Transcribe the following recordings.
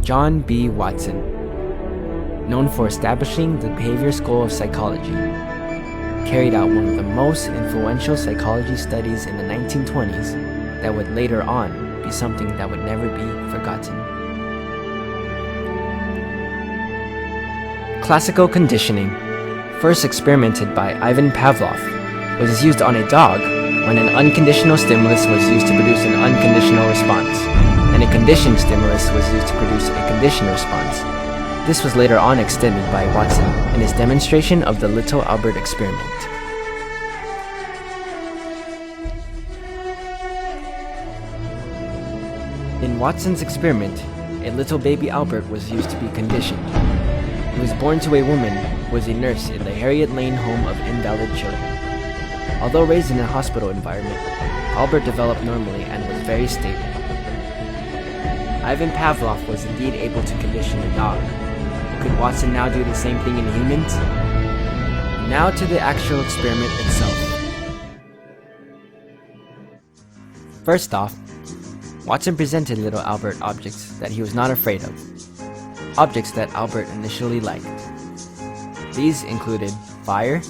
John B. Watson, known for establishing the behavior school of psychology, carried out one of the most influential psychology studies in the 1920s that would later on be something that would never be forgotten. Classical conditioning, first experimented by Ivan Pavlov, was used on a dog when an unconditional stimulus was used to produce an unconditional response, and a conditioned stimulus was used to produce a conditioned response. This was later on extended by Watson in his demonstration of the Little Albert experiment. In Watson's experiment, a little baby Albert was used to be conditioned. He was born to a woman who was a nurse in the Harriet Lane Home of Invalid Children. Although raised in a hospital environment, Albert developed normally and was very stable. Ivan Pavlov was indeed able to condition a dog. Could Watson now do the same thing in humans? Now to the actual experiment itself. First off, Watson presented little Albert objects that he was not afraid of, objects that Albert initially liked. These included fire,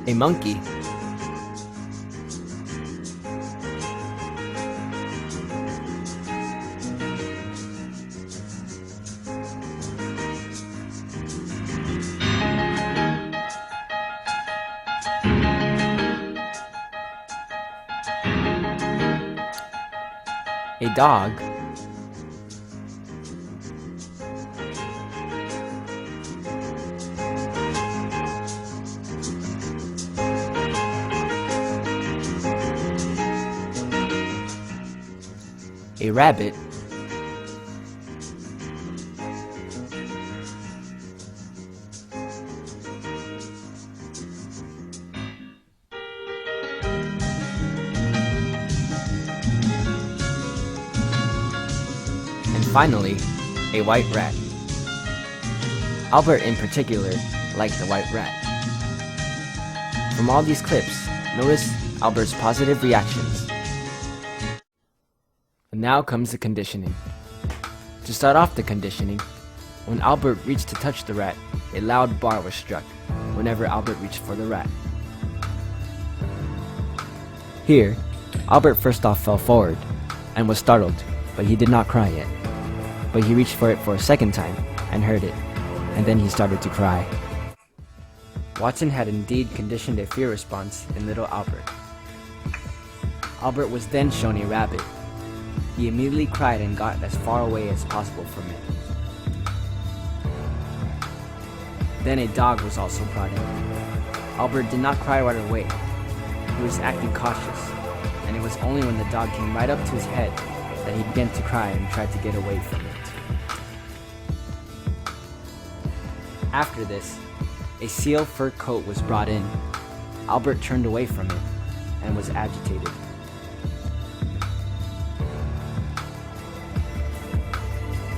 a monkey, a dog, a rabbit, and finally, a white rat. Albert in particular liked the white rat. From all these clips, notice Albert's positive reactions. And now comes the conditioning. To start off the conditioning, when Albert reached to touch the rat, a loud bar was struck whenever Albert reached for the rat. Here, Albert first off fell forward and was startled, but he did not cry yet. But he reached for it for a second time and heard it, and then he started to cry. Watson had indeed conditioned a fear response in little Albert. Albert was then shown a rabbit. He immediately cried and got as far away as possible from it. Then a dog was also brought in. Albert did not cry right away. He was acting cautious, and it was only when the dog came right up to his head that he began to cry and tried to get away from it. After this, a seal fur coat was brought in. Albert turned away from it and was agitated.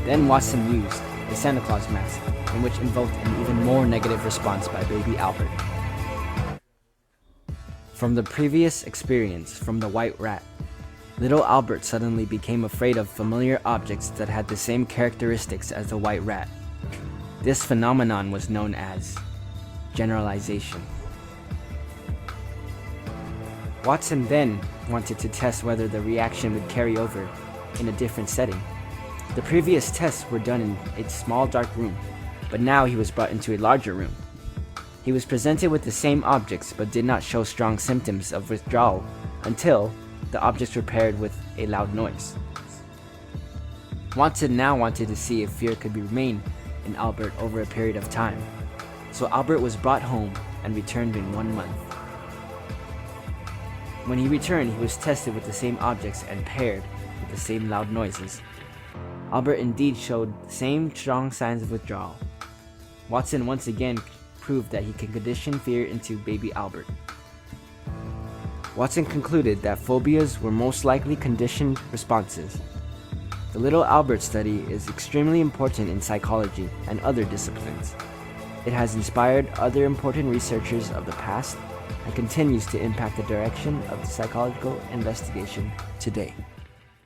Then Watson used a Santa Claus mask, in which invoked an even more negative response by baby Albert. From the previous experience from the white rat, little Albert suddenly became afraid of familiar objects that had the same characteristics as the white rat. This phenomenon was known as generalization. Watson then wanted to test whether the reaction would carry over in a different setting. The previous tests were done in a small dark room, but now he was brought into a larger room. He was presented with the same objects but did not show strong symptoms of withdrawal until the objects were paired with a loud noise. Watson now wanted to see if fear could remain in Albert over a period of time, so Albert was brought home and returned in 1 month. When he returned, he was tested with the same objects and paired with the same loud noises. Albert indeed showed the same strong signs of withdrawal. Watson once again proved that he can condition fear into baby Albert. Watson concluded that phobias were most likely conditioned responses. The little Albert study is extremely important in psychology and other disciplines. It has inspired other important researchers of the past and continues to impact the direction of the psychological investigation today.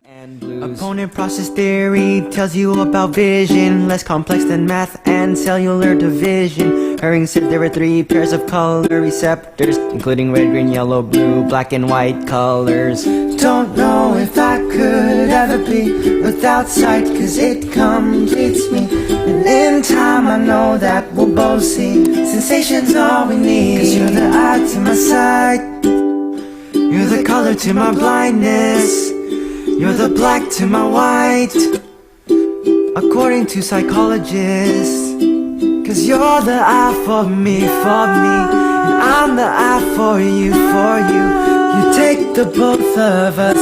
And blues. Opponent process theory tells you about vision, less complex than math and cellular division. Herring said there were 3 pairs of color receptors, including red, green, yellow, blue, black, and white colors. Don't know if I could ever be without sight, cause it completes me. And in time I know that we'll both see sensations all we need. Cause you're the eye to my sight, you're the color to my blindness, you're the black to my white, according to psychologists. Cause you're the eye for me, and I'm the eye for you, You take the both of us,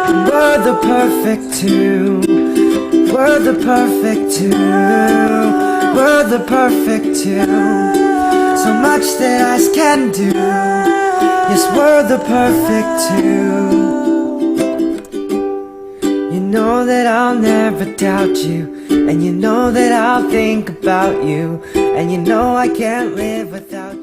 and we're the perfect two. We're the perfect two. We're the perfect two. So much that eyes can do. Yes, we're the perfect two. You know that I'll never doubt you, and you know that I'll think about you, and you know I can't live without you.